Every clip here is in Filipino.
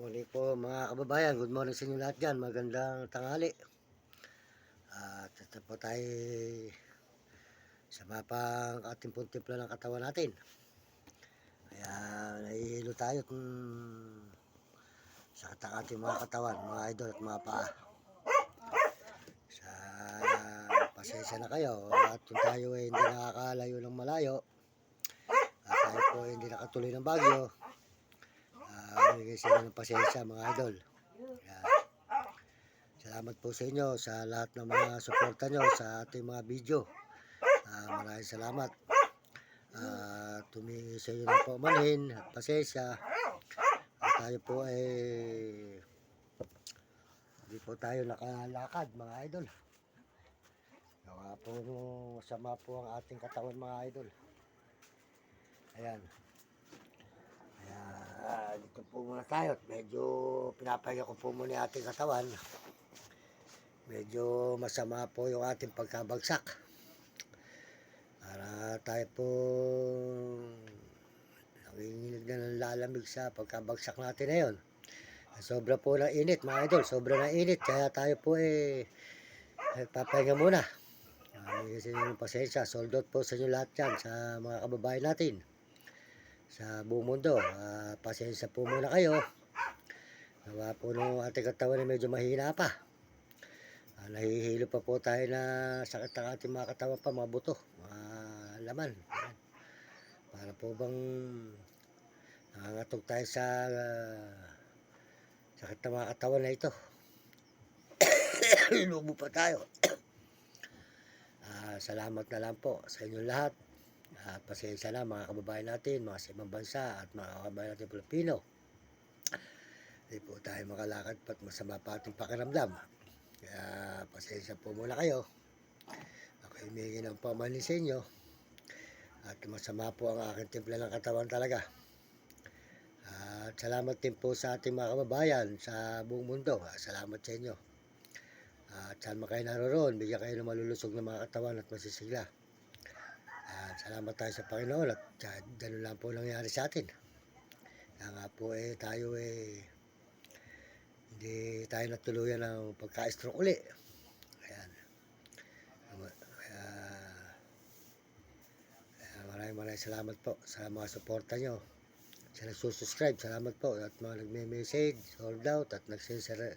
Muli po mga kababayan, good morning sa inyo lahat dyan. Magandang tanghali. At ito po tayo sa mapang ating pong timpla ng katawan natin. Kaya nahihilo tayo sa ating mga katawan, mga idol at mga paa. Sa pasensya na kayo at kung tayo ay hindi nakakalayo ng malayo at tayo po ay hindi nakatuloy ng bagyo, bigay sa inyo ng pasensya mga idol. Kaya, salamat po sa inyo sa lahat ng mga suporta nyo sa ating mga video. Maraming salamat. Tumingi sa inyo ng paumanhin at pasensya. At tayo po ay hindi po tayo nakalakad mga idol. Gawa po masama po ang ating katawan mga idol. Ayan. Kaya dito po muna tayo. Medyo pinapahinga ko po muna yung ating katawan. Medyo masama po yung ating pagkabagsak. Para tayo po nanginginig na ng lalamig sa pagkabagsak natin ngayon. Sobra po ng init mga idol, sobra ng init. Kaya tayo po papahinga muna. Kasi yung pasensya, sold out po sa inyo lahat yan sa mga kababayan natin sa buong mundo. Pasensya po muna kayo. Gawa po nung ating katawan medyo mahina pa. Nahihilo pa po tayo na sakit ng ating mga katawan pa, mga buto, mga laman. Para po bang nangangatog tayo sa sakit ng mga katawan na ito. Lubo pa tayo. Salamat na lang po sa inyo lahat. Pasensya na mga kababayan natin, mga sa ibang bansa at mga kababayan natin Pilipino. Hindi po tayo makalakad pat masama pa ating pakiramdam. Kaya pasensya po muna kayo. Ako humingi ng paumanhin sa inyo. At masama po ang aking timpla ng katawan talaga. At salamat din po sa ating mga kababayan sa buong mundo. Salamat sa inyo. At saan man kayo naroon, bigyan kayo ng malulusog na mga katawan at masisigla. Salamat tayo sa Panginoon at gano'n lang po nangyari sa atin. Kaya nga po tayo hindi tayo natuluyan ng pagka-stroke uli. Ayan. Kaya maraming salamat po sa mga suporta nyo. Sa nagsusubscribe, salamat po. At mga nagme-message, sold out at nagsisira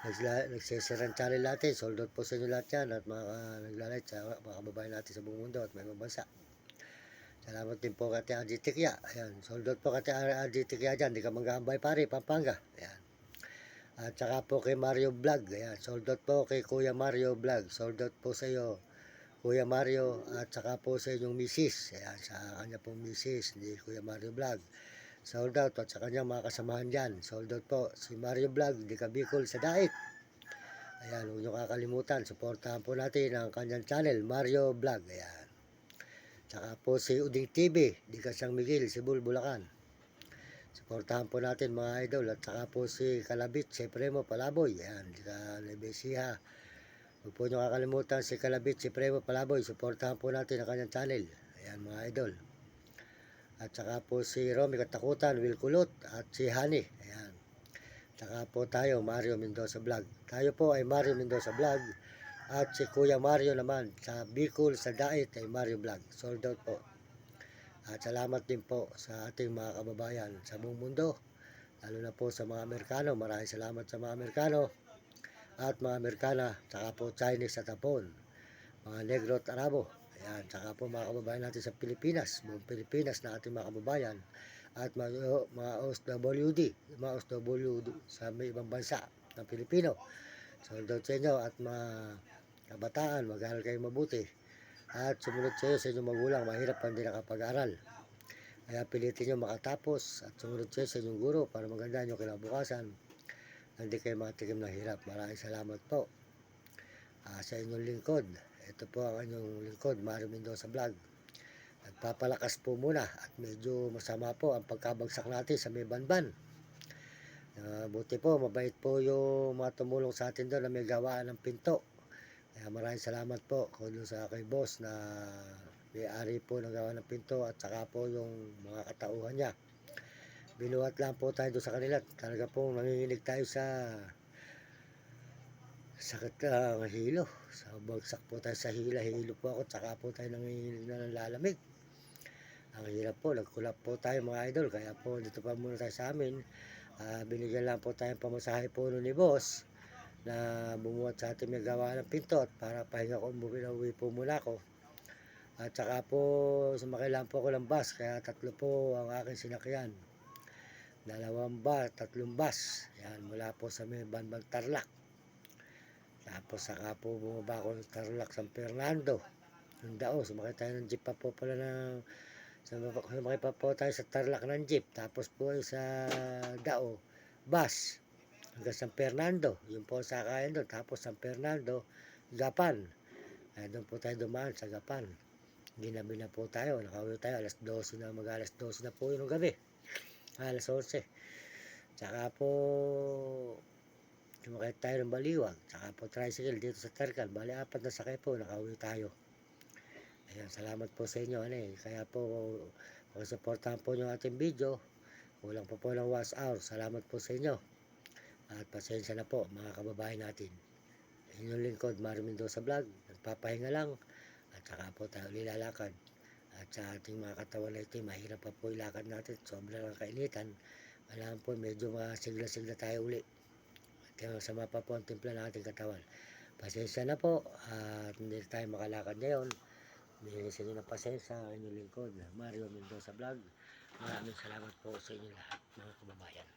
ng channel natin. Sold out po sa inyo lahat yan. At mga naglalike sa mga kababayan natin sa buong mundo at may ibang bansa. Salamat din po kay RJ Tikya. Ayan, sold out po kay RJ Tikya dyan. Di ka manggambay pare, Pampanga. Ayan. At saka po kay Mario Vlog. Ayan, sold out po kay Kuya Mario Vlog. Sold out po sa iyo, Kuya Mario. At saka po sa inyong misis. Ayan, sa kanya pong misis, ni Kuya Mario Vlog. Sold out. At sa kanya mga kasamahan dyan. Sold out po si Mario Vlog. Di ka Bicol sa Dait. Ayan, huwag nyo kakalimutan. Supportahan po natin ang kanyang channel, Mario Vlog. Ayan. Saka po si Uding TV, di ka San Miguel, Cebu, Bulacan. Suportahan po natin mga idol. At saka po si Kalabit, Supremo Palaboy. Ayan, di ka Lebesiha. Huwag po nyo kakalimutan si Kalabit, Supremo Palaboy. Suportahan po natin ang kanyang channel. Ayan mga idol. At saka po si Romy Katakutan, Will Kulot, at si Hani. Ayan. Saka po tayo, Mario Mendoza Vlog. Tayo po ay Mario Mendoza Vlog. At si Kuya Mario naman sa Bicol sa Dait ay Mario Vlog. Sold out po. At salamat din po sa ating mga kababayan sa buong mundo. Lalo na po sa mga Amerikano. Maraming salamat sa mga Amerikano at mga Amerikana. Saka po Chinese at Hapon. Mga Negro at Arabo. Ayan. Saka po mga kababayan natin sa Pilipinas. Buong Pilipinas na ating mga kababayan. At mga OFWD. Mga OFWD sa may ibang bansa ng Pilipino. Sold out sa inyo at mga kabataan, mag-aaral kayo mabuti at sumunod sa iyo sa inyong magulang. Mahirap pa hindi nakapag-aral, kaya pilitin nyo makatapos at sumunod sa iyo sa inyong guro para maganda nyo kinabukasan, hindi kayo matikim ng hirap. Maraming salamat po sa inyong lingkod. Ito po ang inyong lingkod, Mario Mendoza Vlog. Nagpapalakas po muna at medyo masama po ang pagkabagsak natin sa may banban. Buti po, mabait po yung mga tumulong sa atin doon na may gawaan ng pinto. Kaya maraming salamat po sa kay boss na may-ari po ng gawa ng pinto at saka po yung mga katauhan niya. binuhat lang po tayo doon sa kanila. Talaga po nanginginig tayo sa sakit ng hilo. Sa bagsak po tayo sa hilo po ako, tsaka po tayo nanginginig na ng lalamig. Ang hirap po, nagkulap po tayo mga idol, kaya po dito pa muna tayo sa amin. Binigyan lang po tayong pamasahe po nun ni boss na bumuhat sa ating may gawa ng pinto at para pahinga ko, uwi po muna ako. At saka po sumakay lang po ako ng bus, kaya 3 po ang aking sinakyan. 2 bus, 3 bus. Yan, mula po sa may Banbang Tarlac. Tapos saka po bumaba ako ng Tarlac San Fernando. Yung Dao, sumakay tayo ng jeep pa po pala ng sumakay pa po tayo sa Tarlac ng jeep. Tapos po sa Dao, bus hanggang San Fernando. Yun po ang sakayan doon. Tapos San Fernando, Gapan. Doon po tayo dumaan sa Gapan. Ginabi na po tayo. Nakauwi tayo alas 12 na, mag-alas 12 na po yun ng gabi. Alas 11. Tsaka po sumakay tayo ng Baliwag. Tsaka po tricycle dito sa Tarcal. Bali 4 na sakay po. Nakauwi tayo. Ayan, salamat po sa inyo. Kaya po pakisuportahan po yung ating video. Kulang pa po ng 1 hour. Salamat po sa inyo. At pasensya na po mga kababayan natin. Inyong lingkod, Mario Mendoza Vlog. Nagpapahinga lang. At saka po tayo lilalakad. At sa ating mga katawan na ito, mahirap pa po ilakad natin. Sobrang kainitan. Alam po, medyo masigla-sigla tayo uli. At masama pa po ang timpla ng ating katawan. Pasensya na po. At hindi tayo makalakad ngayon. Bigyan sa inyo ng pasensya. Inyong lingkod, Mario Mendoza Vlog. Maraming salamat po sa inyo lahat, mga kababayan.